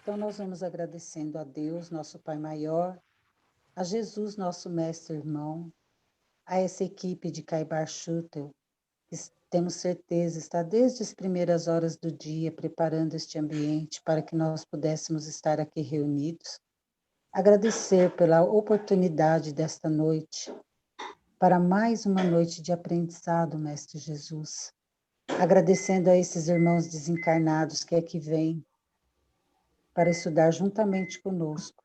Então, nós vamos agradecendo a Deus, nosso Pai maior, a Jesus, nosso mestre irmão, a essa equipe de Caibar Schutel, que temos certeza está desde as primeiras horas do dia preparando este ambiente para que nós pudéssemos estar aqui reunidos. Agradecer pela oportunidade desta noite, para mais uma noite de aprendizado, Mestre Jesus. Agradecendo a esses irmãos desencarnados que aqui vêm para estudar juntamente conosco.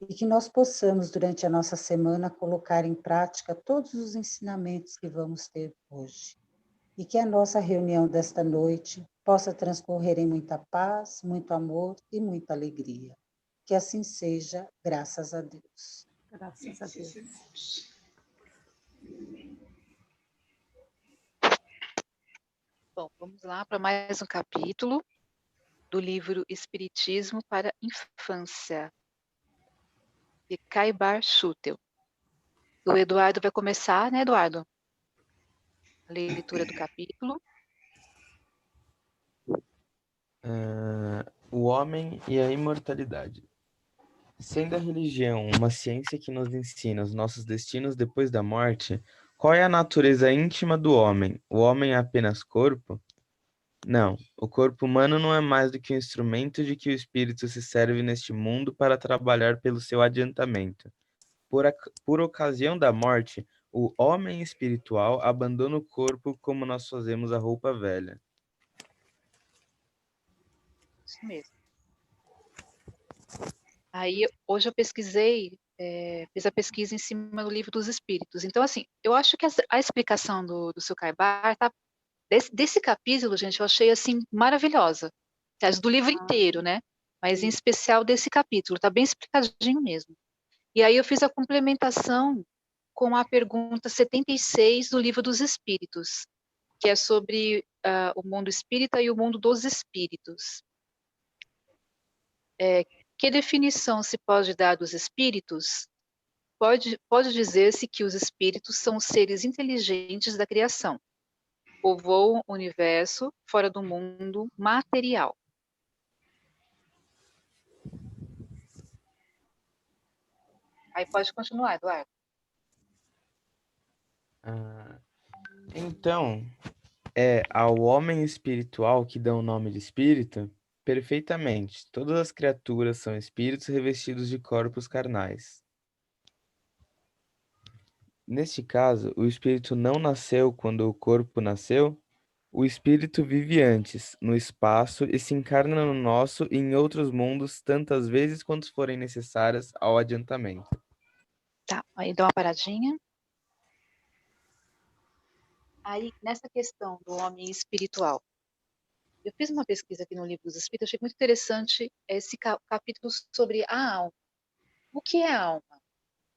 E que nós possamos, durante a nossa semana, colocar em prática todos os ensinamentos que vamos ter hoje. E que a nossa reunião desta noite possa transcorrer em muita paz, muito amor e muita alegria. Que assim seja, graças a Deus. Graças a Deus. Bom, vamos lá para mais um capítulo do livro Espiritismo para Infância, de Caibar Schutel. O Eduardo vai começar, né, Eduardo? A leitura do capítulo. O homem e a imortalidade. Sendo a religião uma ciência que nos ensina os nossos destinos depois da morte, qual é a natureza íntima do homem? O homem é apenas corpo? Não, o corpo humano não é mais do que um instrumento de que o espírito se serve neste mundo para trabalhar pelo seu adiantamento. Por ocasião da morte, o homem espiritual abandona o corpo como nós fazemos a roupa velha. Isso mesmo. Aí, hoje eu pesquisei, fiz a pesquisa em cima do Livro dos Espíritos. Então, assim, eu acho que a explicação do seu Caibar, tá, desse capítulo, gente, eu achei, assim, maravilhosa. Aliás, do livro inteiro, né? Mas, em especial, desse capítulo. Tá bem explicadinho mesmo. E aí eu fiz a complementação com a pergunta 76 do Livro dos Espíritos, que é sobre o mundo espírita e o mundo dos espíritos. Que definição se pode dar dos espíritos? Pode dizer-se que os espíritos são os seres inteligentes da criação, povoam o universo fora do mundo material. Aí pode continuar, Eduardo. Então, é ao homem espiritual que dá o nome de espírito? Perfeitamente. Todas as criaturas são espíritos revestidos de corpos carnais. Neste caso, o espírito não nasceu quando o corpo nasceu? O espírito vive antes, no espaço, e se encarna no nosso e em outros mundos tantas vezes quanto forem necessárias ao adiantamento. Tá, aí dá uma paradinha. Aí, nessa questão do homem espiritual, eu fiz uma pesquisa aqui no Livro dos Espíritos, achei muito interessante esse capítulo sobre a alma. O que é a alma?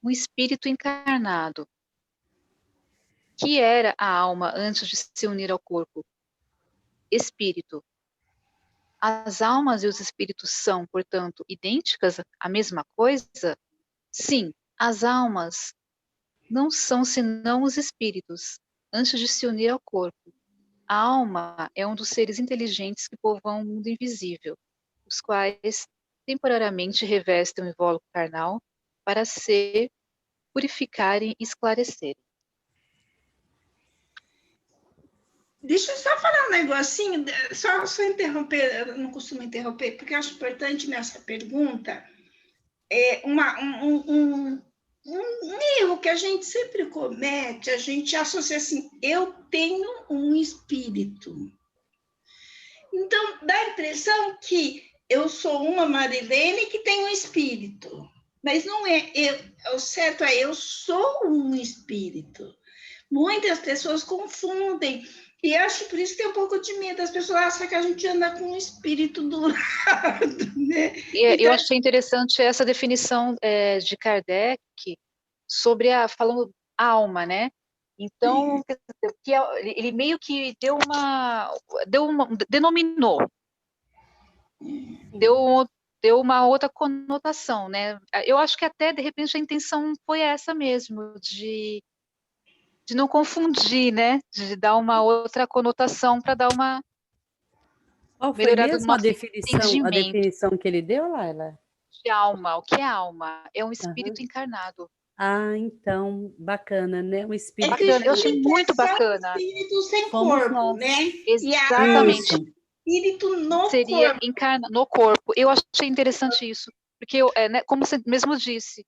Um espírito encarnado. O que era a alma antes de se unir ao corpo? Espírito. As almas e os espíritos são, portanto, idênticas, a mesma coisa? Sim, as almas não são senão os espíritos, antes de se unir ao corpo. A alma é um dos seres inteligentes que povoam o mundo invisível, os quais temporariamente revestem o invólucro carnal para se purificarem e esclarecerem. Deixa eu só falar um negocinho, só interromper, eu não costumo interromper, porque eu acho importante nessa pergunta, um erro que a gente sempre comete, a gente associa assim, eu tenho um espírito. Então, dá a impressão que eu sou uma Marilene que tem um espírito, mas não é, o certo é, eu sou um espírito. Muitas pessoas confundem, e acho por isso que tem um pouco de medo. As pessoas acham que a gente anda com um espírito do lado, né? Eu Então, achei interessante essa definição de Kardec sobre falando alma, né? Então, que ele meio que denominou, deu uma outra conotação, né? Eu acho que até, de repente, a intenção foi essa mesmo, de não confundir, né? De dar uma outra conotação para dar uma Qual foi melhorar do mesmo a nosso definição entendimento que ele deu, Laila? de alma. A definição que ele deu, Laila? De alma. O que é alma? É um Aham. espírito encarnado. Ah, então, bacana, né? Um É espírito que o Bacana, eu achei espírito é muito só um bacana. espírito sem fomos corpo, né? nós. E a alma é Exatamente. Isso. espírito no Seria corpo. no corpo. Eu achei interessante isso, porque né, como você mesmo disse,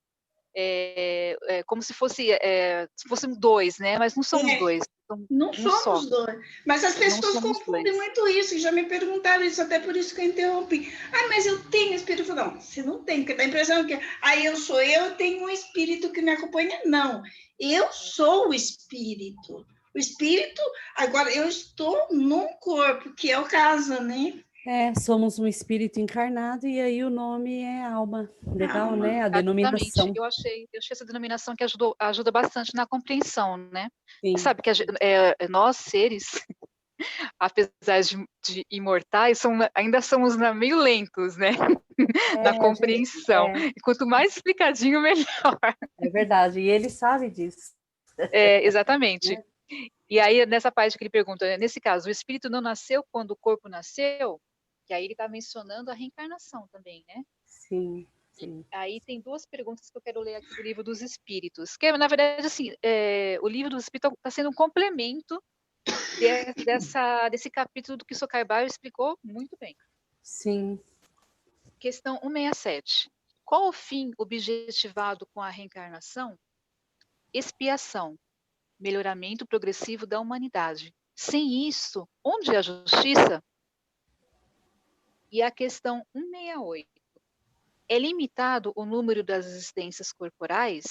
como se fossem dois, né? Mas não somos É, dois, somos não um só. somos dois. Mas as Não pessoas somos confundem dois. muito isso, e já me perguntaram isso, até por isso que eu interrompi. Ah, mas eu tenho espírito. Eu falo, não, você não tem, porque dá a impressão que eu tenho um espírito que me acompanha. Não, eu sou o espírito. O espírito, agora eu estou num corpo, que é o caso, né? Somos um espírito encarnado e aí o nome é alma. Legal, Alma. né? A Exatamente. denominação. Eu achei essa denominação que ajuda bastante na compreensão, né? Sim. Sabe que nós, seres, apesar de imortais, ainda somos meio lentos, né? Na compreensão. E quanto mais explicadinho, melhor. É verdade. E ele sabe disso. Exatamente. Né? E aí, nessa parte que ele pergunta, nesse caso, o espírito não nasceu quando o corpo nasceu? Que aí ele está mencionando a reencarnação também, né? Sim, sim. Aí tem duas perguntas que eu quero ler aqui do Livro dos Espíritos, que na verdade, assim, o Livro dos Espíritos está sendo um complemento desse capítulo do que Socarbaio explicou muito bem. Sim. Questão 167. Qual o fim objetivado com a reencarnação? Expiação, melhoramento progressivo da humanidade. Sem isso, onde é a justiça? E a questão 168. É limitado o número das existências corporais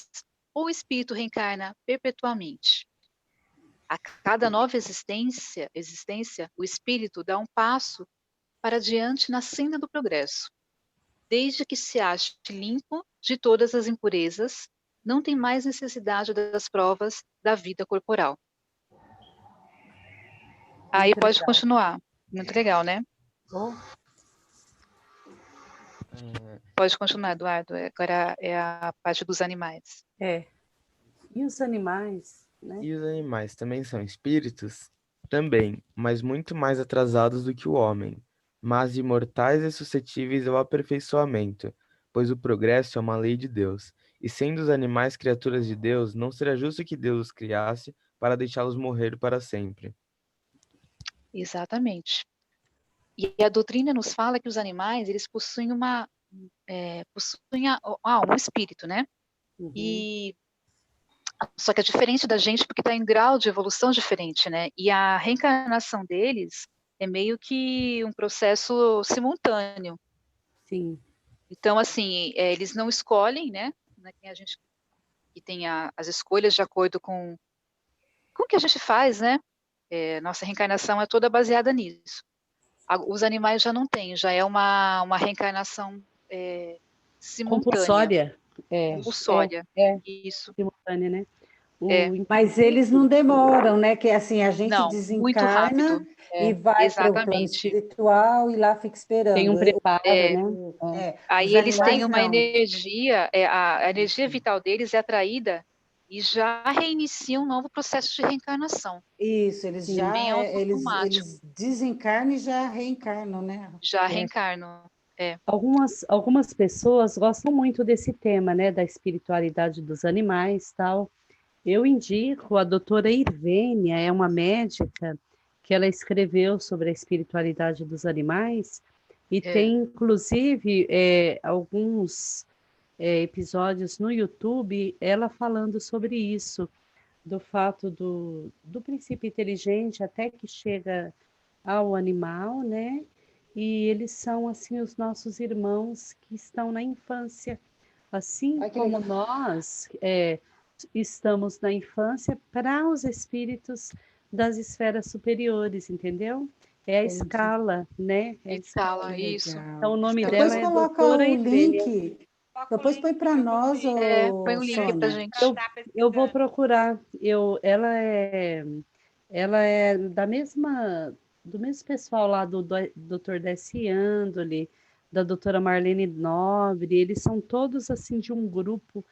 ou o espírito reencarna perpetuamente? A cada nova existência, o espírito dá um passo para diante na senda do progresso. Desde que se ache limpo de todas as impurezas, não tem mais necessidade das provas da vida corporal. Aí Muito pode legal. continuar. Muito legal, né? Pode continuar, Eduardo. Agora é a parte dos animais. E os animais, né? E os animais também são espíritos? Também, mas muito mais atrasados do que o homem, mas imortais e suscetíveis ao aperfeiçoamento, pois o progresso é uma lei de Deus. E sendo os animais criaturas de Deus, não seria justo que Deus os criasse para deixá-los morrer para sempre. Exatamente. E a doutrina nos fala que os animais, eles possuem um espírito, né? Uhum. Só que é diferente da gente porque está em grau de evolução diferente, né? E a reencarnação deles é meio que um processo simultâneo. Sim. Então, assim, eles não escolhem, né? Tem a gente que tem as escolhas de acordo com o que a gente faz, né? Nossa reencarnação é toda baseada nisso. Os animais já não têm, já é uma reencarnação simultânea. Compulsória. Isso. Simultânea, né? Mas eles não demoram, né? Que assim, a gente Não, muito rápido. desencarna e vai para o plano Exatamente. espiritual e lá fica esperando. Tem um preparo, né? Aí Os eles têm animais uma não. energia, a energia vital deles é atraída e já reinicia um novo processo de reencarnação. Isso, eles Sim. já Bem automático. eles desencarnam e já reencarnam, né? Já reencarnam. Algumas pessoas gostam muito desse tema, né, da espiritualidade dos animais, tal. Eu indico a doutora Irvênia, é uma médica que ela escreveu sobre a espiritualidade dos animais e tem, inclusive, alguns episódios no YouTube, ela falando sobre isso, do fato do princípio inteligente até que chega ao animal, né? E eles são, assim, os nossos irmãos que estão na infância. Assim Ai, que como legal. nós estamos na infância para os espíritos das esferas superiores, entendeu? É a Entendi. escala, né? É a Escala, isso. Legal. Então, o nome Depois dela é coloca doutora o Irvênia. link. Depois põe para nós, Põe o link pra Sônia. gente. Eu vou procurar. Ela é do mesmo pessoal lá do Dr. Dessi Andoli, da doutora Marlene Nobre. Eles são todos assim de um grupo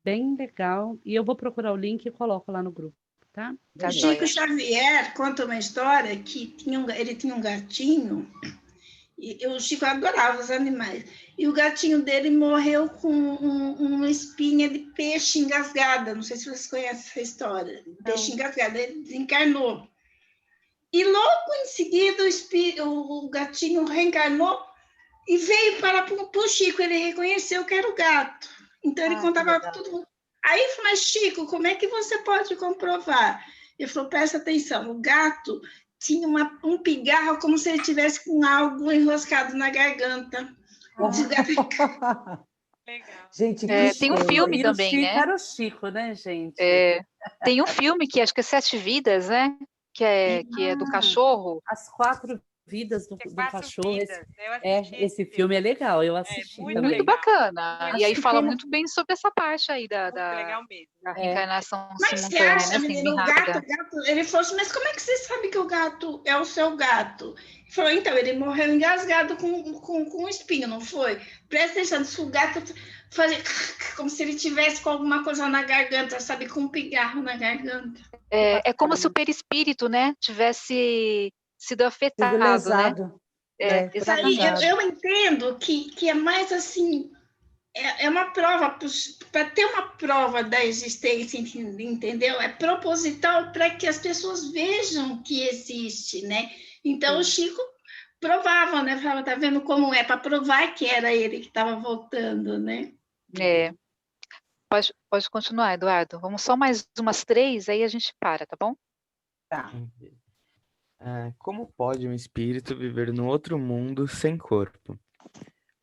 bem legal. E eu vou procurar o link e coloco lá no grupo. tá? Tá O joia. Chico Xavier conta uma história que ele tinha um gatinho, e o Chico adorava os animais, e o gatinho dele morreu com uma espinha de peixe engasgada. Não sei se vocês conhecem essa história. Peixe engasgado, ele desencarnou. E logo em seguida o gatinho reencarnou e veio para o Chico. Ele reconheceu que era o gato. Então ele contava tudo. Aí eu falei, mas Chico, como é que você pode comprovar? Ele falou, presta atenção, o gato tinha um pigarro como se ele tivesse com algo enroscado na garganta. Legal. Gente, tem um filme E também, o Chico né? era o Chico, né, gente? Tem um filme que acho que é Sete Vidas, né? Que é do cachorro. As 4 vidas do cachorro. Esse Esse filme é legal, eu assisti muito também. Muito bacana. Acho E aí que fala tem- muito bem sobre essa parte aí da legal mesmo. reencarnação Mas você simultânea, acha, né? Assim, menino, bem o rápida. gato, ele falou assim, mas como é que você sabe que o gato é o seu gato? Ele falou, então, ele morreu engasgado com espinho, não foi? Presta atenção, se o gato fazia como se ele tivesse com alguma coisa na garganta, sabe, com um pigarro na garganta. É como se o perispírito, né, tivesse sido Sido afetado, né? lesado. Exatamente. Eu entendo que é mais assim, é uma prova, para ter uma prova da existência, entendeu? É proposital para que as pessoas vejam que existe, né? Então, o Chico provava, né? Falava, tá vendo como é? Para provar que era ele que estava voltando, né? Pode continuar, Eduardo. Vamos só mais umas 3, aí a gente para, tá bom? Tá. Como pode um espírito viver no outro mundo sem corpo?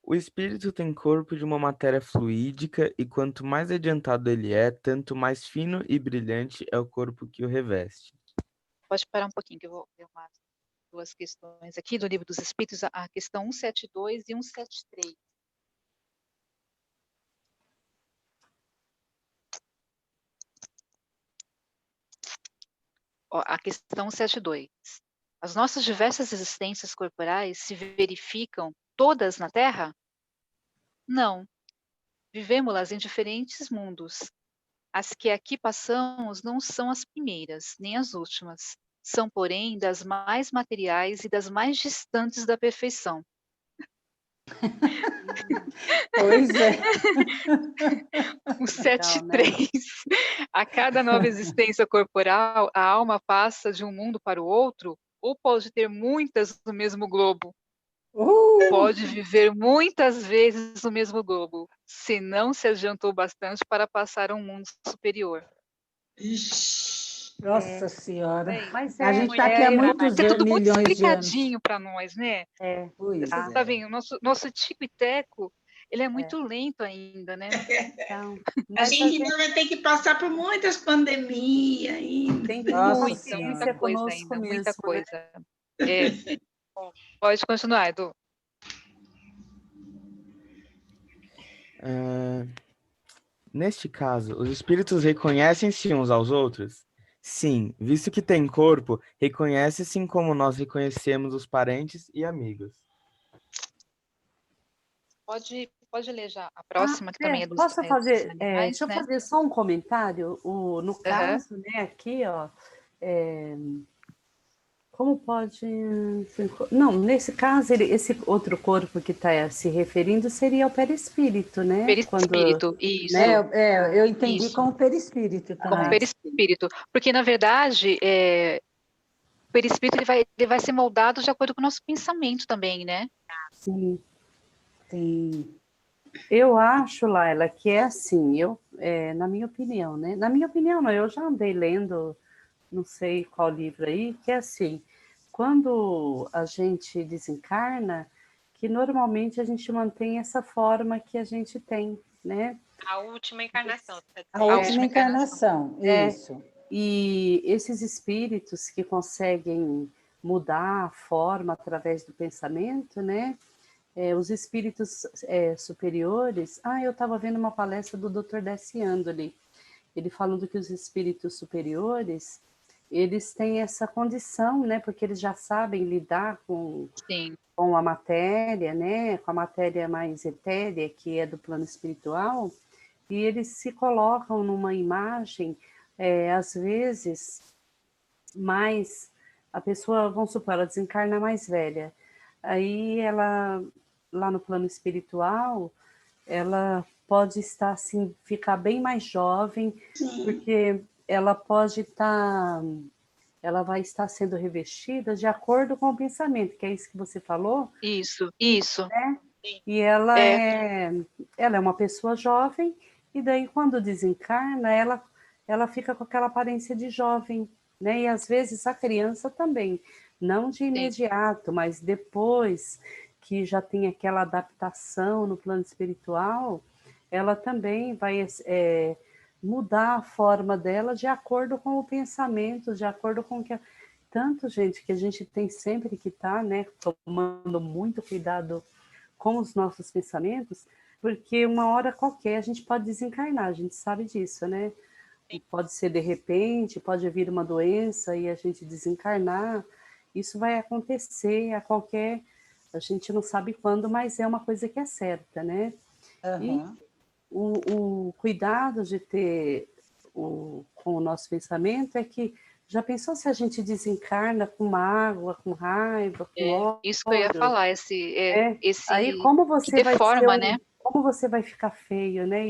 O espírito tem corpo de uma matéria fluídica e quanto mais adiantado ele é, tanto mais fino e brilhante é o corpo que o reveste. Pode parar um pouquinho, que eu vou ver umas 2 questões aqui do Livro dos Espíritos, a questão 172 e 173. A questão 172. As nossas diversas existências corporais se verificam todas na Terra? Não. Vivemos-las em diferentes mundos. As que aqui passamos não são as primeiras, nem as últimas. São, porém, das mais materiais e das mais distantes da perfeição. Pois é. O 7.3. A cada nova existência corporal, a alma passa de um mundo para o outro, ou pode ter muitas no mesmo globo. Pode viver muitas vezes no mesmo globo, se não se adiantou bastante para passar a um mundo superior. Nossa Senhora. Mas A gente está aqui há muitos É tudo muito milhões de anos. explicadinho para nós, né? Pois Você tá vendo? Nosso Tico e Teco, ele é muito lento ainda, né? Então, A gente ainda vai ter que passar por muitas pandemias ainda. tem que Nossa Muita Senhora. coisa conosco ainda, mesmo, muita né? coisa. Pode continuar, Edu. Neste caso, os espíritos reconhecem-se uns aos outros? Sim, visto que têm corpo, reconhecem-se como nós reconhecemos os parentes e amigos. Pode ler já a próxima, que também é dos Posso fazer? animais, Deixa eu né? fazer só um comentário. No caso, né, aqui, ó, como pode. Não, nesse caso, esse outro corpo que está se referindo seria ao perispírito, né? Perispírito, isso. Eu entendi Isso. como perispírito também. Como perispírito. Porque, na verdade, o perispírito ele vai ser moldado de acordo com o nosso pensamento também, né? Sim. Sim. Eu acho, Laila, que é assim, na minha opinião, né? Na minha opinião, não, eu já andei lendo, não sei qual livro aí, que é assim, quando a gente desencarna, que normalmente a gente mantém essa forma que a gente tem, né? A última encarnação. A última encarnação, isso. E esses espíritos que conseguem mudar a forma através do pensamento, né? Os espíritos superiores... eu estava vendo uma palestra do Dr. Dessi Andoli, ele falando que os espíritos superiores, eles têm essa condição, né? Porque eles já sabem lidar com a matéria, né? Com a matéria mais etérea, que é do plano espiritual, e eles se colocam numa imagem às vezes, mais a pessoa, vamos supor, ela desencarna mais velha. Aí ela, lá no plano espiritual, ela pode estar assim, ficar bem mais jovem, Sim. porque ela pode estar, ela vai estar sendo revestida de acordo com o pensamento, que é isso que você falou, Isso. e ela É. ela é uma pessoa jovem, e daí quando desencarna, ela fica com aquela aparência de jovem, né? E às vezes a criança também, não de imediato, mas depois que já tem aquela adaptação no plano espiritual, ela também vai mudar a forma dela de acordo com o pensamento, de acordo com o que... Tanto, gente, que a gente tem sempre que estar, né, tomando muito cuidado com os nossos pensamentos, porque uma hora qualquer a gente pode desencarnar, a gente sabe disso, né? Pode ser de repente, pode vir uma doença e a gente desencarnar. Isso vai acontecer a qualquer... A gente não sabe quando, mas é uma coisa que é certa, né? E o cuidado de ter com o nosso pensamento é que já pensou se a gente desencarna com mágoa, com raiva, com ódio? Isso que eu ia falar, Aí esse como que você vai deforma, né? como você vai ficar feio, né?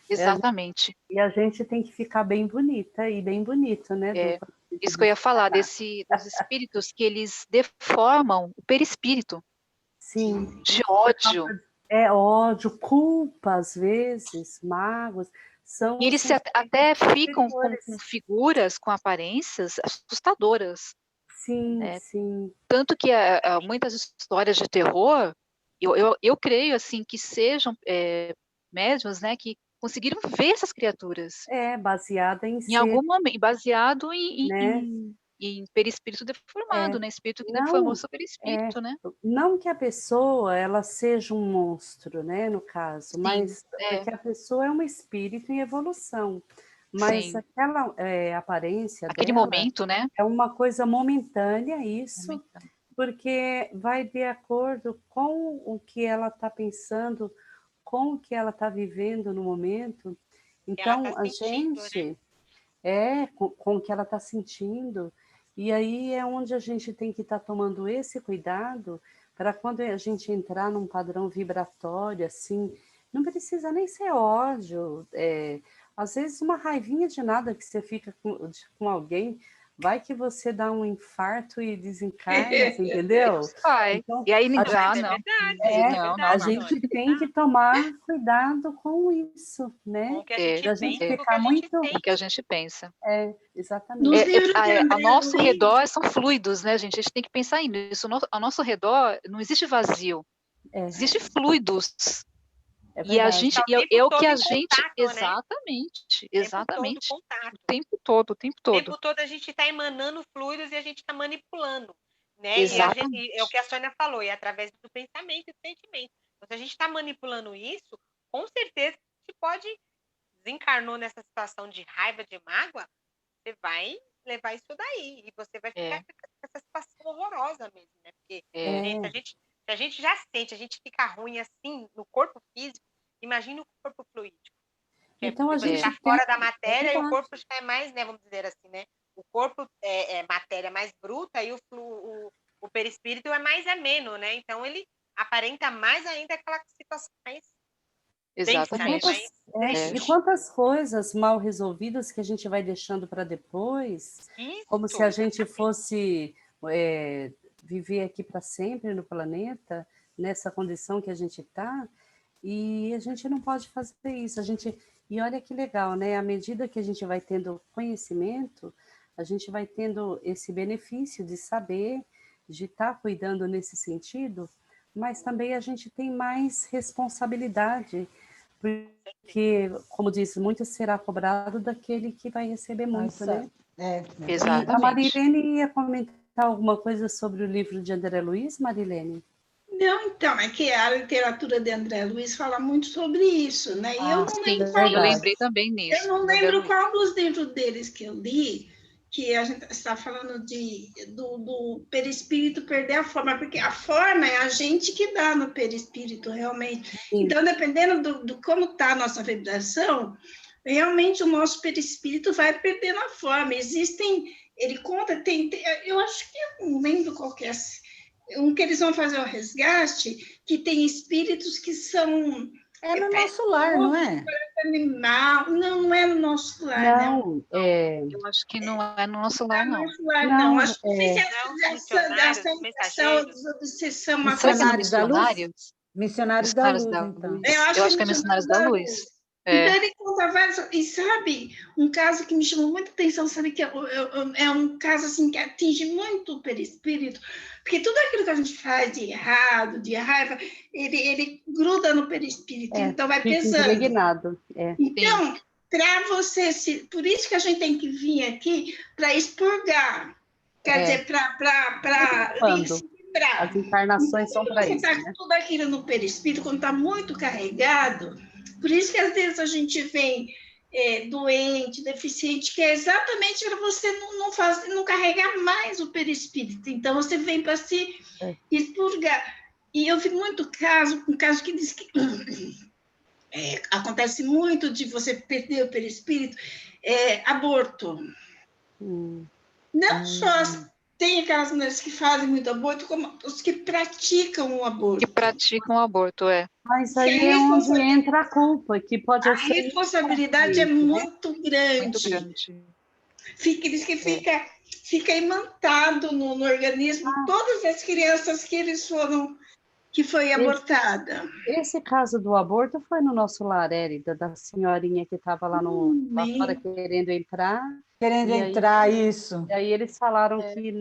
Exatamente. E a gente tem que ficar bem bonita e bem bonito, né? Isso que eu ia falar, dos espíritos que eles deformam o perispírito. Sim. De ódio. Ódio, culpa, às vezes, mágoas. São E eles até ficam com figuras, com aparências assustadoras. Sim, né? sim. Tanto que muitas histórias de terror, eu creio assim que sejam médiuns, né, que conseguiram ver essas criaturas. Baseada em algum momento, baseado né? em perispírito deformado, né? Espírito que deformou seu perispírito, né? Não que a pessoa ela seja um monstro, né, no caso, Sim, mas porque a pessoa é um espírito em evolução. Mas Sim. aquela aparência Aquele dela momento, né? é uma coisa momentânea, isso, porque vai de acordo com o que ela está pensando, com o que ela está vivendo no momento. Então, a gente com o que ela está sentindo, e aí é onde a gente tem que estar tomando esse cuidado para quando a gente entrar num padrão vibratório, assim, não precisa nem ser ódio, às vezes uma raivinha de nada que você fica com alguém, vai que você dá um infarto e desencarna, você entendeu? Então, e aí a gente tem que tomar cuidado com isso, né? Com o que a gente da gente pensa, ficar muito... O que a gente pensa. Exatamente. Ao nosso redor são fluidos, né, gente? A gente tem que pensar nisso. Ao nosso redor não existe vazio. Existe fluidos. E a gente, é o que a gente, exatamente, o tempo todo. O tempo todo a gente está emanando fluidos e a gente está manipulando, né? Exatamente. É o que a Sônia falou, é através do pensamento e do sentimento. Então, se a gente está manipulando isso, com certeza a gente pode, desencarnou nessa situação de raiva, de mágoa, você vai levar isso daí e você vai ficar com essa situação horrorosa mesmo, né? Porque gente, se a gente já sente, a gente fica ruim assim no corpo físico, imagina o corpo fluídico. Então a gente está fora da matéria e o corpo já é mais, né, vamos dizer assim, né? O corpo é matéria mais bruta e o perispírito é mais ameno, né? Então ele aparenta mais ainda aquela situação mais exatamente. E quantas coisas mal resolvidas que a gente vai deixando para depois, como se a gente fosse viver aqui para sempre no planeta, nessa condição que a gente está, e a gente não pode fazer isso. E olha que legal, né? À medida que a gente vai tendo conhecimento, a gente vai tendo esse benefício de saber, de estar cuidando nesse sentido, mas também a gente tem mais responsabilidade, porque, como diz, muito será cobrado daquele que vai receber muito, né? Exatamente. E a Marilene ia comentar alguma coisa sobre o livro de André Luiz, Marilene? Não, então, é que a literatura de André Luiz fala muito sobre isso, né? E eu não lembro eu lembrei também nisso. Eu não lembro qual dos livros deles que eu li, que a gente está falando do perispírito perder a forma, porque a forma é a gente que dá no perispírito, realmente. Sim. Então, dependendo do como está a nossa vibração, realmente o nosso perispírito vai perdendo a forma. Ele conta, eu acho que eu não lembro qual que é, que eles vão fazer o resgate, que tem espíritos que são... É no nosso lar, não é? Animal, não é no nosso lar, né? Não, Eu acho que não é no nosso lar, não. Não, acho que fica missionários, mensageiros. essa obsessão, uma Será que é Missionários da Luz? missionários? Missionários da Missionários Luz, da então. Luz. Eu acho Eu acho que é missionários da luz. É. Então, ele conta vários... E sabe, um caso que me chamou muita atenção, sabe, que é um caso assim, que atinge muito o perispírito, porque tudo aquilo que a gente faz de errado, de raiva, ele gruda no perispírito, então vai fica pesando. impregnado. Então, para você... Por isso que a gente tem que vir aqui para expurgar. Quer dizer, para equilibrar. As encarnações são para Você isso, está né? com tudo aquilo no perispírito, quando está muito carregado, por isso que às vezes a gente vem doente, deficiente, que é exatamente para você não carregar mais o perispírito. Então, você vem para se expurgar. E eu vi muito um caso que diz que acontece muito de você perder o perispírito, aborto. Não só tem aquelas mulheres que fazem muito aborto, como os que praticam o aborto. Que praticam o aborto, Mas aí é onde entra a culpa, que pode A responsabilidade é muito grande. Muito grande. Diz que fica imantado no organismo todas as crianças que foi abortada. Esse caso do aborto foi no nosso lar, Érida, da senhorinha que estava lá fora querendo entrar. Isso. E aí eles falaram que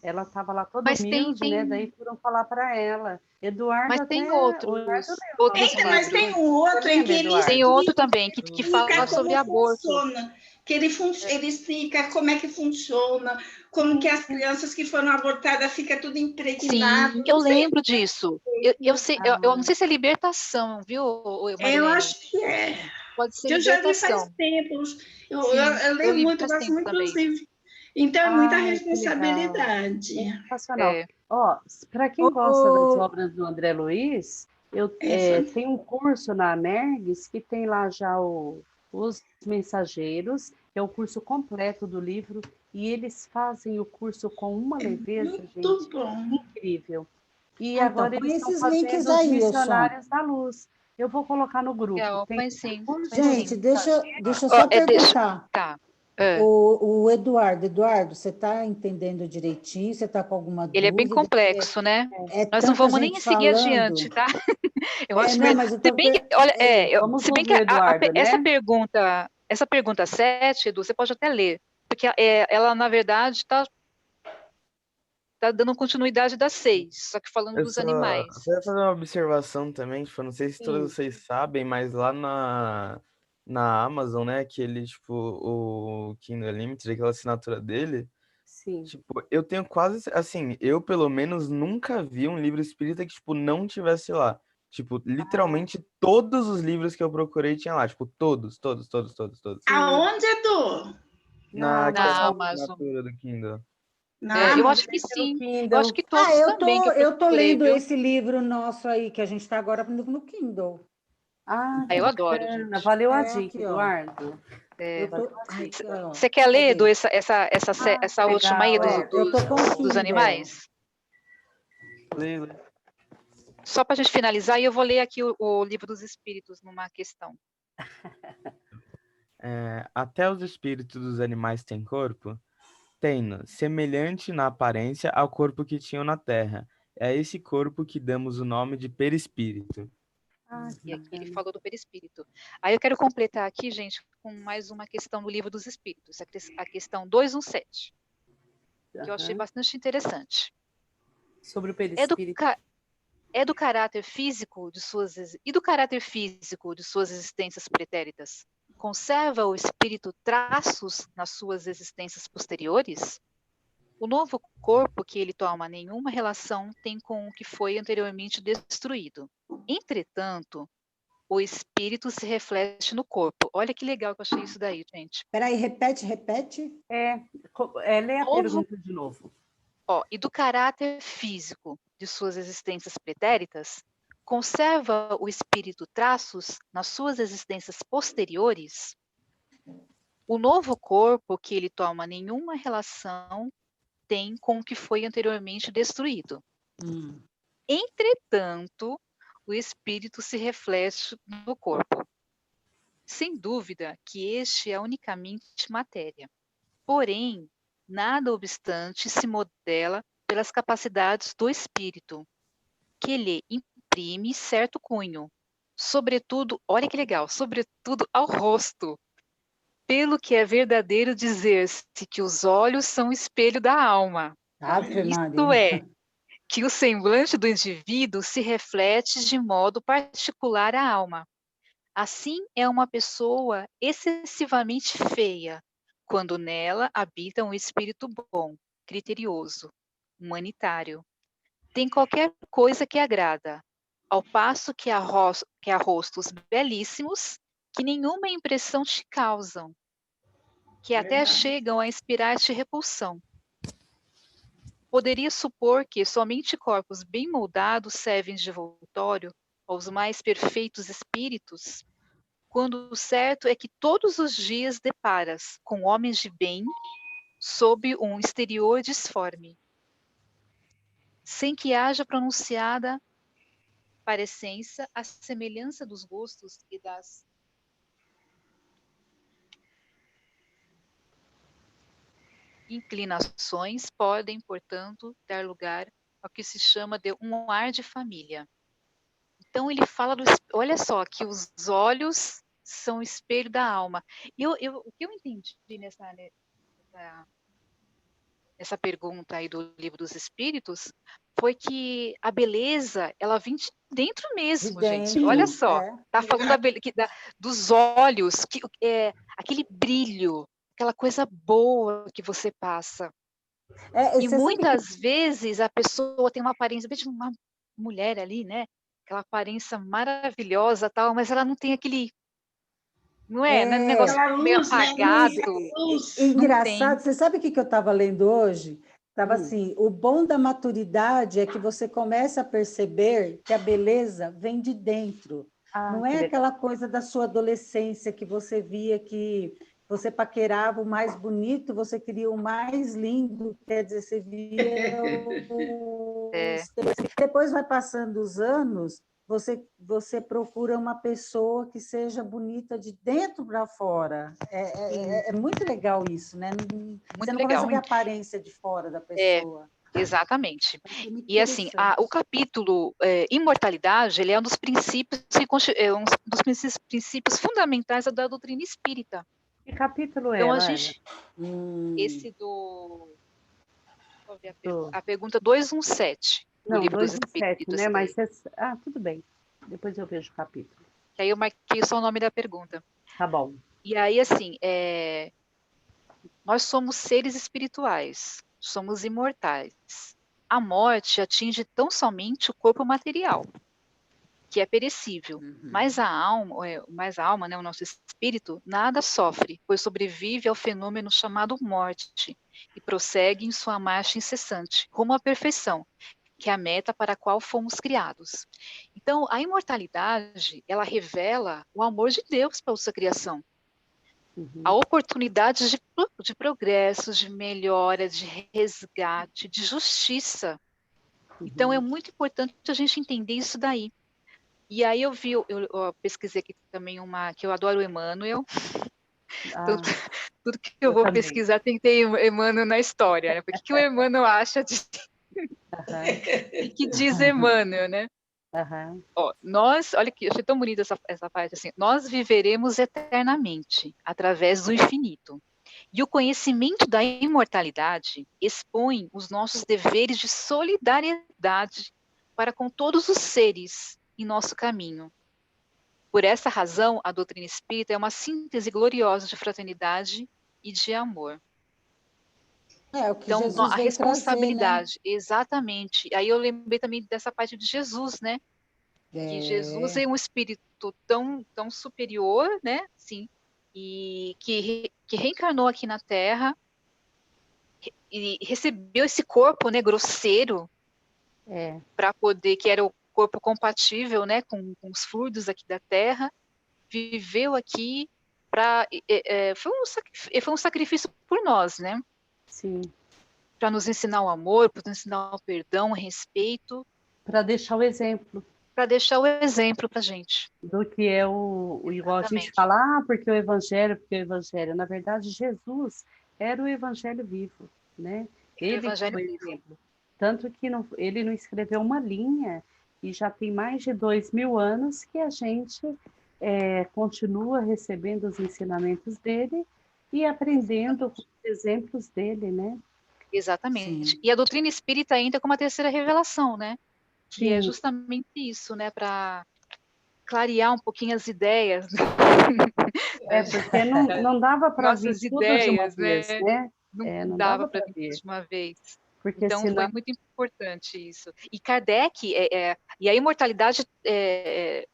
ela estava lá toda humilde, né? Daí foram falar para ela. Eduardo mas tem outros mas tem um outro em que ele tem outro também que fala sobre aborto. Que ele explica como é que funciona, como que as crianças que foram abortadas ficam tudo impregnadas. Sim, eu lembro disso. Eu sei, eu não sei se é libertação, viu, Marilene? Eu acho que é. Pode ser eu libertação. já li faz tempo. Eu leio muito, gosto muito dos livros. Então, é muita responsabilidade. Sensacional. Para quem gosta das obras do André Luiz, tem um curso na Amergues que tem lá já os Mensageiros, que é o curso completo do livro, e eles fazem o curso com uma leveza, gente, incrível. E agora eles estão fazendo os Missionários da Luz. Eu vou colocar no grupo. Gente, deixa eu só perguntar. Tá. O Eduardo, você está entendendo direitinho? Você está com alguma dúvida? Ele é bem complexo, né? Nós não vamos nem seguir adiante, tá? Eu acho se bem que, olha, se bem que Eduardo, essa pergunta 7, Edu, você pode até ler, porque ela, na verdade, está dando continuidade da 6, só que falando dos animais. Eu queria fazer uma observação também, tipo, não sei se todos vocês sabem, mas lá na Amazon, né, que ele, tipo, o Kindle Unlimited, aquela assinatura dele, tipo, eu tenho quase, assim, eu pelo menos nunca vi um livro espírita que, tipo, não tivesse lá. Tipo, literalmente todos os livros que eu procurei tinha lá, tipo, todos. Aonde, Edu? Na Amazon. Assinatura do Kindle. Eu acho que sim. Eu acho que todos também. Eu tô lendo esse livro nosso aí, que a gente está agora no Kindle. Eu adoro, gente. Valeu a dica, Eduardo. Você quer ler, Edu, essa última aí dos animais? Lê. Só para a gente finalizar, e eu vou ler aqui o Livro dos Espíritos numa questão. Até os espíritos dos animais têm corpo? Tem-no, semelhante na aparência ao corpo que tinham na terra. É a esse corpo que damos o nome de perispírito. E aqui ele falou do perispírito. Aí eu quero completar aqui, gente, com mais uma questão do Livro dos Espíritos, a questão 217, que eu achei bastante interessante. Sobre o perispírito. E do caráter físico de suas existências pretéritas, conserva o espírito traços nas suas existências posteriores? O novo corpo que ele toma nenhuma relação tem com o que foi anteriormente destruído. Entretanto, o espírito se reflete no corpo. Olha que legal que eu achei isso daí, gente. Peraí, repete. Lê a pergunta de novo. E do caráter físico de suas existências pretéritas, Conserva o espírito traços nas suas existências posteriores? O novo corpo que ele toma nenhuma relação tem com o que foi anteriormente destruído. Entretanto, o espírito se reflete no corpo. Sem dúvida que este é unicamente matéria. Porém, nada obstante se modela pelas capacidades do espírito, que lhe imprime certo cunho, sobretudo, olha que legal, sobretudo ao rosto, pelo que é verdadeiro dizer-se que os olhos são o espelho da alma. Ave Isto Maria. é, que o semblante do indivíduo se reflete de modo particular à alma. Assim é uma pessoa excessivamente feia, quando nela habita um espírito bom, criterioso, humanitário. Tem qualquer coisa que agrada, ao passo que há rostos belíssimos que nenhuma impressão te causam, que até chegam a inspirar-te repulsão. Poderia supor que somente corpos bem moldados servem de envoltório aos mais perfeitos espíritos, quando o certo é que todos os dias deparas com homens de bem sob um exterior disforme, sem que haja pronunciada parecença a semelhança dos gostos e das inclinações podem, portanto, dar lugar ao que se chama de um ar de família. Então ele fala olha só, que os olhos são o espelho da alma. O que eu entendi nessa pergunta aí do Livro dos Espíritos foi que a beleza, ela vem de dentro mesmo, De gente. dentro, Olha só, é. tá falando dos olhos, que aquele brilho, aquela coisa boa que você passa. E Você sabe que muitas vezes a pessoa tem uma aparência, veja uma mulher ali, né? Aquela aparência maravilhosa, tal, mas ela não tem aquele, não é um negócio Aquela meio luz, né? apagado, Luz. não tem. engraçado, você sabe o que eu estava lendo hoje? Estava assim, o bom da maturidade é que você começa a perceber que a beleza vem de dentro. Não que é legal. aquela coisa da sua adolescência que você via que você paquerava o mais bonito, você queria o mais lindo, quer dizer, você via Depois vai passando os anos, você procura uma pessoa que seja bonita de dentro para fora. É muito legal isso, né? Você não começa a ver a aparência de fora da pessoa. Exatamente. É muito E assim, interessante. o capítulo imortalidade, ele é um dos princípios princípios fundamentais da doutrina espírita. Que capítulo é, Então a Laila? gente, esse a pergunta 217 do Não, Livro dos 217, Espíritos, né? Mas tudo bem. Depois eu vejo o capítulo. que aí eu marquei só o nome da pergunta. Tá bom. E aí, assim, nós somos seres espirituais, somos imortais. A morte atinge tão somente o corpo material, que é perecível, mas a alma, né, o nosso espírito, nada sofre, pois sobrevive ao fenômeno chamado morte e prossegue em sua marcha incessante, rumo à perfeição, que é a meta para a qual fomos criados. Então, a imortalidade, ela revela o amor de Deus pela sua criação, a oportunidade de progresso, de melhora, de resgate, de justiça. Então, é muito importante a gente entender isso daí. E aí eu pesquisei aqui também que eu adoro o Emmanuel. Então, tudo que eu vou também. pesquisar tem que ter Emmanuel na história, né? Porque o que o Emmanuel acha de... O que diz Emmanuel, né? Ó, olha que eu achei tão bonita essa parte assim. Nós viveremos eternamente através do infinito. E o conhecimento da imortalidade expõe os nossos deveres de solidariedade para com todos os seres em nosso caminho. Por essa razão, a doutrina espírita é uma síntese gloriosa de fraternidade e de amor. É o que Então, Jesus a veio responsabilidade, trazer, né? exatamente. Aí eu lembrei também dessa parte de Jesus, né? Que Jesus é um espírito tão superior, né? Sim, e que reencarnou aqui na Terra e recebeu esse corpo, né, grosseiro, para poder, que era corpo compatível, né, com os fluidos aqui da Terra, viveu aqui foi um sacrifício por nós, né? Sim. Para nos ensinar o amor, para nos ensinar o perdão, o respeito. Para deixar o exemplo. Para deixar o exemplo para a gente. Do que é igual a gente fala, porque o Evangelho. Na verdade, Jesus era o Evangelho vivo, né? Ele foi o exemplo. Tanto que ele não escreveu uma linha, e já tem mais de 2000 anos que a gente continua recebendo os ensinamentos dele e aprendendo com os exemplos dele, né? Exatamente. Sim. E a doutrina espírita ainda com uma terceira revelação, né? Que Sim. é justamente isso, né? Para clarear um pouquinho as ideias. Porque não dava para vir tudo de uma vez, né? Não dava para vir de uma vez. Porque então, senão... foi muito importante isso. E Kardec, e a imortalidade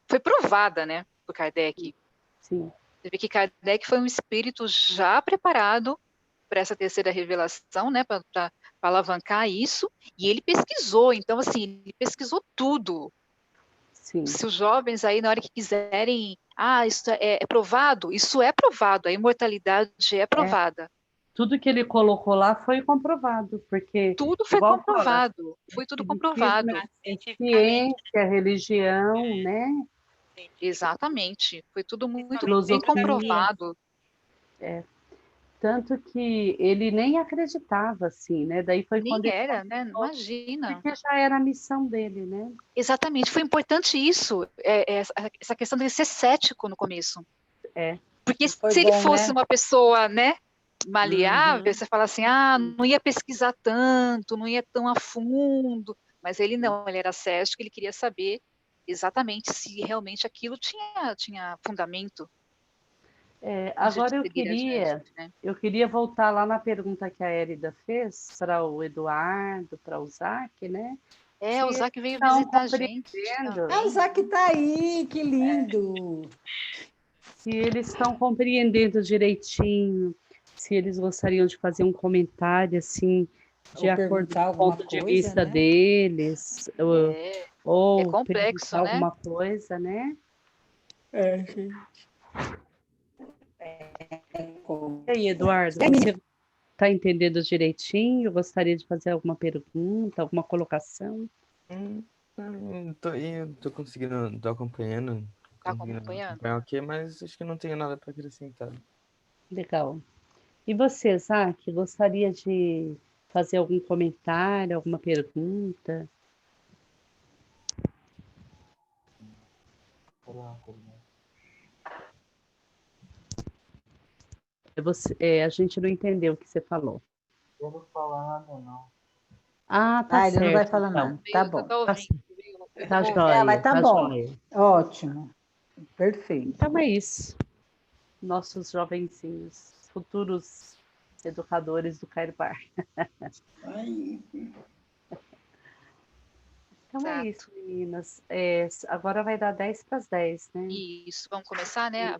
foi provada, né, por Kardec. Sim. Você vê que Kardec foi um espírito já preparado para essa terceira revelação, né, para alavancar isso, e ele pesquisou. Então, assim, ele pesquisou tudo. Sim. Se os jovens aí, na hora que quiserem, isso é provado, isso é provado, a imortalidade é provada. Tudo que ele colocou lá foi comprovado, porque... Tudo foi comprovado, foi tudo comprovado. Ciência, religião, né? Exatamente, foi tudo muito bem comprovado. Tanto que ele nem acreditava, assim, né? Daí foi quando ele era, né? Imagina. Porque já era a missão dele, né? Exatamente, foi importante isso, essa questão dele ser cético no começo. Porque se ele fosse uma pessoa, né, maleável, você fala assim, não ia pesquisar tanto, não ia tão a fundo, mas ele não, ele era cético, ele queria saber exatamente se realmente aquilo tinha fundamento. Agora eu queria voltar lá na pergunta que a Érida fez para o Eduardo, para o Zac, né? O Zac veio visitar a gente. O Zac está aí, que lindo! Se eles estão compreendendo direitinho, se eles gostariam de fazer um comentário, assim, de acordo com o ponto de vista deles, ou complexo, né? Alguma coisa, né? Gente. E aí, Eduardo, você está entendendo direitinho? Gostaria de fazer alguma pergunta, alguma colocação? Tô conseguindo, tô acompanhando. Tá acompanhando? Ok, mas acho que não tenho nada para acrescentar. Legal. E você, Zac, gostaria de fazer algum comentário, alguma pergunta? A gente não entendeu o que você falou. Eu não falar nada, não. Tá certo. Ele não vai falar não. Tá bom. Tá jóia. Mas tá bom. Jóia. Ótimo. Perfeito. Então é isso. Nossos jovencinhos, futuros educadores do Cairo Bar. Então é isso, meninas. Agora vai dar 10 para as 10, né? Isso, vamos começar, né?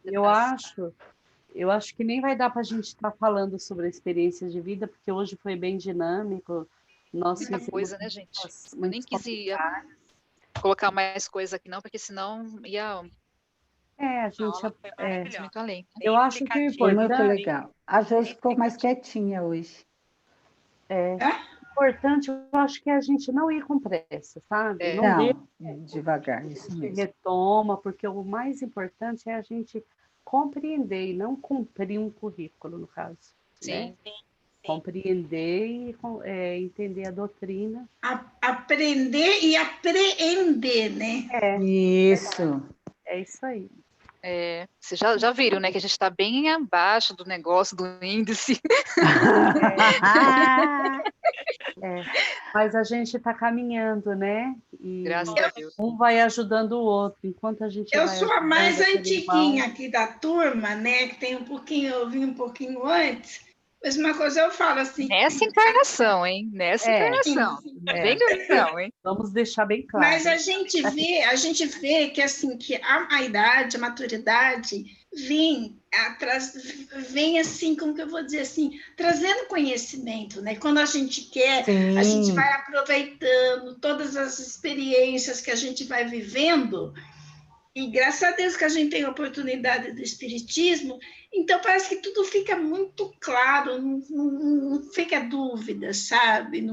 Eu acho que nem vai dar para a gente estar falando sobre a experiência de vida, porque hoje foi bem dinâmico. Muita coisa, né, gente? Eu nem quis colocar mais coisa aqui, não, porque senão ia... a gente... muito além. Eu acho que o importante... Foi muito legal. A Josi ficou mais quietinha hoje. O importante, eu acho que é a gente não ir com pressa, sabe? Devagar, isso mesmo. Retoma, porque o mais importante é a gente compreender e não cumprir um currículo, no caso. Sim. Né? Compreender e entender a doutrina. Aprender e apreender, né? Isso. É isso aí. Vocês já viram, né, que a gente está bem abaixo do negócio, do índice. Mas a gente está caminhando, né? E graças a Deus. Um vai ajudando o outro, enquanto a gente Eu vai sou a mais antiguinha irmão. aqui da turma, né? Que tem eu vim um pouquinho antes. Mas uma coisa eu falo assim... Nessa encarnação, hein? Encarnação. Bem grandão, hein? Vamos deixar bem claro. Mas a gente vê que, assim, que a idade, a maturidade, vem assim, como que eu vou dizer assim, trazendo conhecimento, né? Quando a gente quer, Sim. a gente vai aproveitando todas as experiências que a gente vai vivendo, e graças a Deus que a gente tem a oportunidade do Espiritismo, então parece que tudo fica muito claro, não fica dúvida, sabe?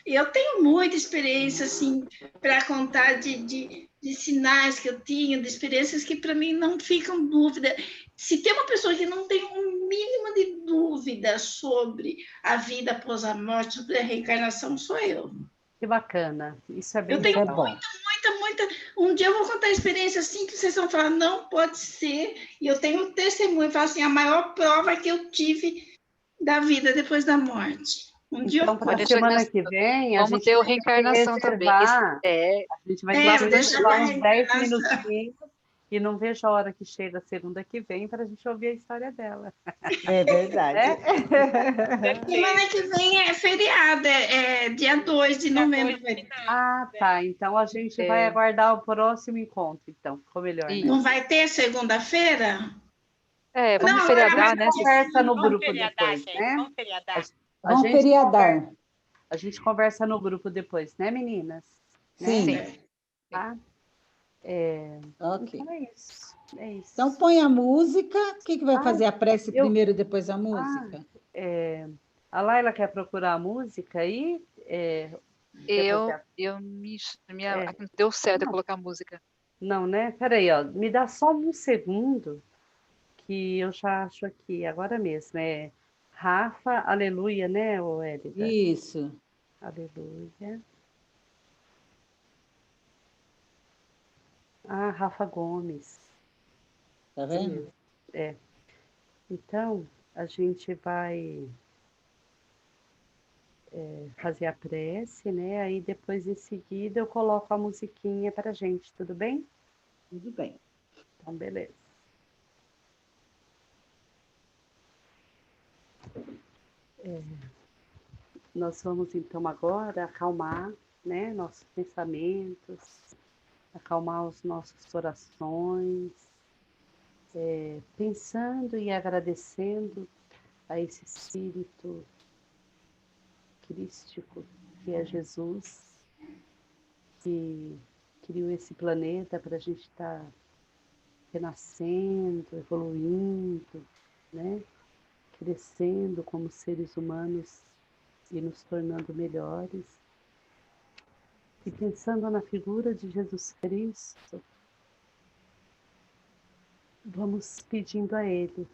Eu tenho muita experiência, assim, para contar de sinais que eu tinha, de experiências que para mim não ficam dúvida. Se tem uma pessoa que não tem um mínimo de dúvida sobre a vida após a morte, sobre a reencarnação, sou eu. Que bacana. Isso é bem Eu tenho É legal. bom. muita. Um dia eu vou contar a experiência assim que vocês vão falar, não pode ser. E eu tenho um testemunho, eu falo assim, a maior prova que eu tive da vida depois da morte. Um dia Então, eu para a Pode deixar que semana nós que vem, a vamos gente ter o vai ter que reencarnação também. reservar, a gente vai ter que vou deixar reservar para uns 10 reencarnação. minutinhos e não vejo a hora que chega a segunda que vem para a gente ouvir a história dela. É verdade. Semana que vem é feriado, é dia 2 de novembro. Ah, tá. Então a gente vai aguardar o próximo encontro, então. Ficou melhor, né? Não vai ter segunda-feira? Vamos Não, feriadar, né? Conversa no Vamos grupo feriadar, depois, gente. né? Vamos feriadar. A Vamos gente feriadar. a gente conversa no grupo depois, né, meninas? Sim. Né? Tá? Ok. Então é isso. É isso. Então põe a música. Quem que vai fazer a prece eu- primeiro e depois a música? A Laila quer procurar a música aí? Aqui não deu certo eu Não. colocar música. Não, né? Peraí, ó. Me dá só um segundo que eu já acho aqui, agora mesmo. É Rafa, aleluia, né, Hélida? Isso. Aleluia. Ah, Rafa Gomes. Tá vendo? Então, a gente vai fazer a prece, né? Aí depois, em seguida, eu coloco a musiquinha pra gente, tudo bem? Tudo bem. Então, beleza. Nós vamos, então, agora acalmar, né, nossos pensamentos, acalmar os nossos corações, pensando e agradecendo a esse Espírito crístico que é Jesus, que criou esse planeta para a gente estar renascendo, evoluindo, né? Crescendo como seres humanos e nos tornando melhores. E pensando na figura de Jesus Cristo, vamos pedindo a Ele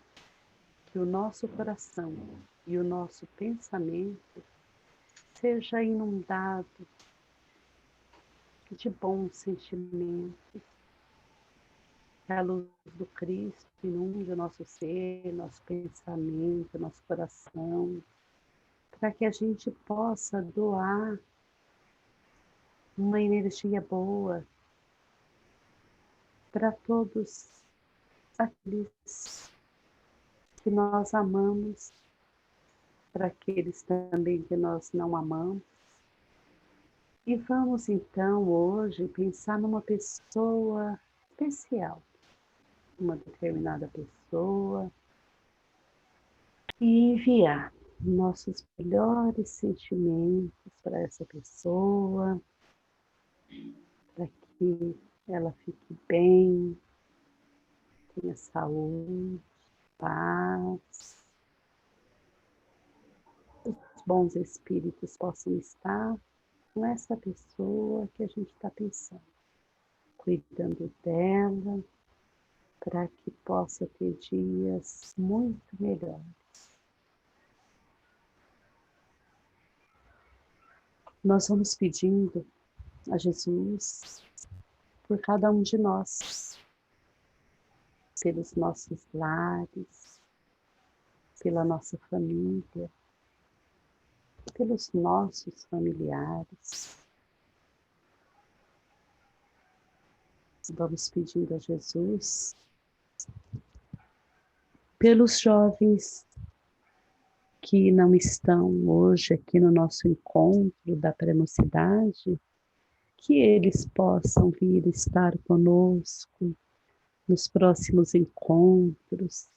que o nosso coração e o nosso pensamento seja inundado de bons sentimentos, que a luz do Cristo inunde o nosso ser, nosso pensamento, nosso coração, para que a gente possa doar uma energia boa para todos aqueles que nós amamos, para aqueles também que nós não amamos. E vamos então hoje pensar numa pessoa especial, uma determinada pessoa, e enviar nossos melhores sentimentos para essa pessoa, para que ela fique bem, tenha saúde, paz, os bons espíritos possam estar com essa pessoa que a gente está pensando, cuidando dela, para que possa ter dias muito melhores. Nós vamos pedindo a Jesus por cada um de nós, pelos nossos lares, pela nossa família, pelos nossos familiares. Vamos pedindo a Jesus pelos jovens que não estão hoje aqui no nosso encontro da pré-mocidade, que eles possam vir estar conosco nos próximos encontros,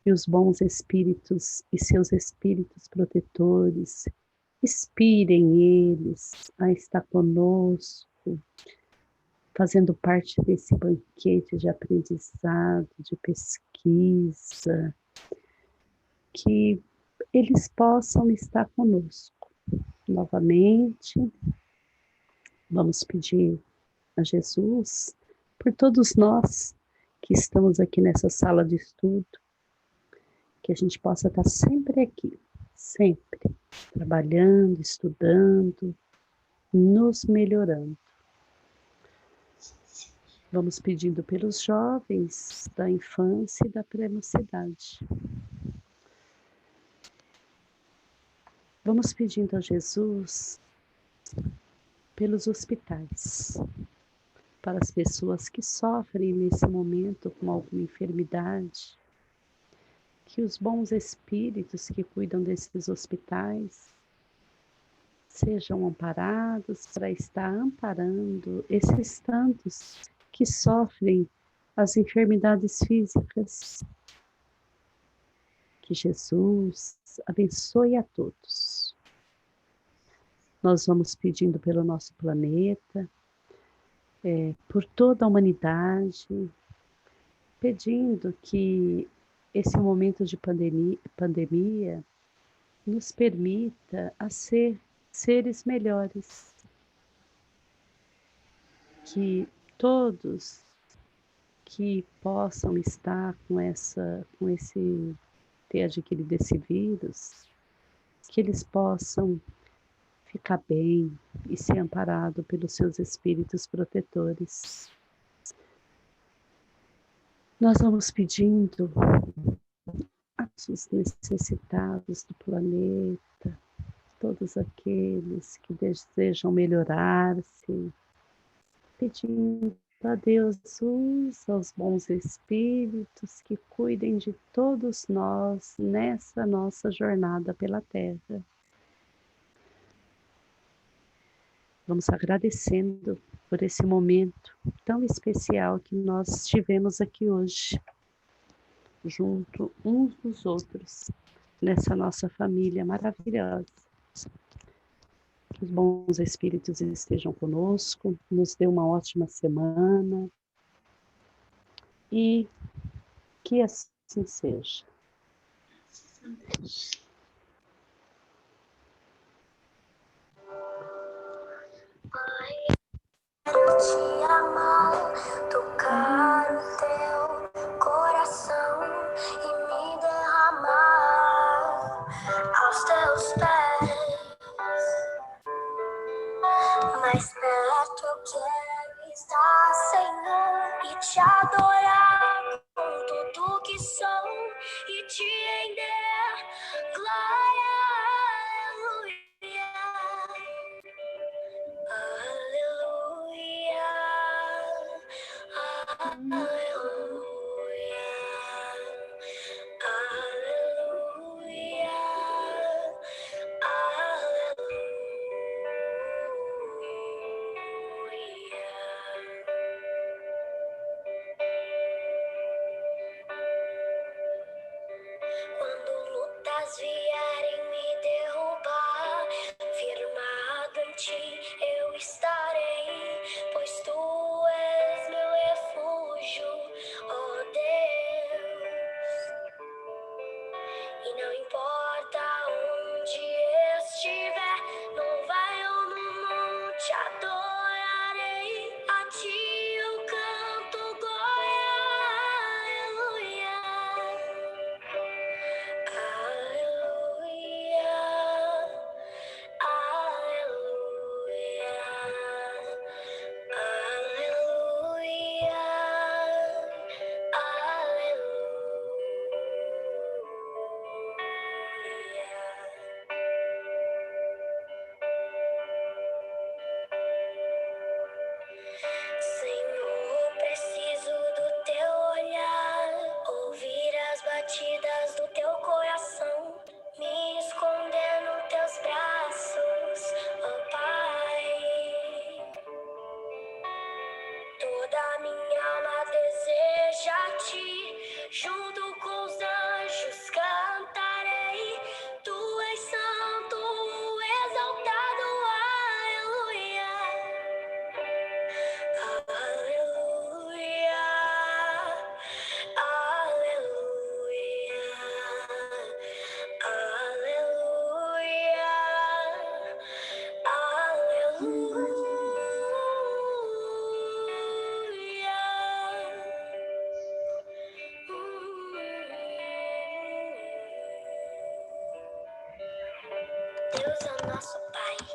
e os bons espíritos e seus espíritos protetores inspirem eles a estar conosco, fazendo parte desse banquete de aprendizado, de pesquisa, que eles possam estar conosco. Novamente, vamos pedir a Jesus por todos nós que estamos aqui nessa sala de estudo, que a gente possa estar sempre aqui, sempre, trabalhando, estudando, nos melhorando. Vamos pedindo pelos jovens da infância e da pré-mocidade. Vamos pedindo a Jesus pelos hospitais, para as pessoas que sofrem nesse momento com alguma enfermidade, que os bons espíritos que cuidam desses hospitais sejam amparados para estar amparando esses tantos que sofrem as enfermidades físicas. Que Jesus abençoe a todos. Nós vamos pedindo pelo nosso planeta, por toda a humanidade, pedindo que esse momento de pandemia nos permita a ser seres melhores. Que todos que possam estar ter adquirido esse vírus, que eles possam ficar bem e ser amparados pelos seus espíritos protetores. Nós vamos pedindo os necessitados do planeta, todos aqueles que desejam melhorar-se, pedindo a Deus aos bons espíritos que cuidem de todos nós nessa nossa jornada pela Terra. Vamos agradecendo por esse momento tão especial que nós tivemos aqui hoje, junto uns dos outros, nessa nossa família maravilhosa. Que os bons espíritos estejam conosco, nos dê uma ótima semana e que assim seja. Quero te amar, tocar o teu coração e me derramar aos teus pés. Mais perto eu quero estar, Senhor, e te adorar com tudo que sou e te render glória, aleluia. Aleluia, aleluia, aleluia, quando lutas vierem me derrubar, firmado em ti eu estarei, pois tu és meu refúgio. Deus é o nosso Pai.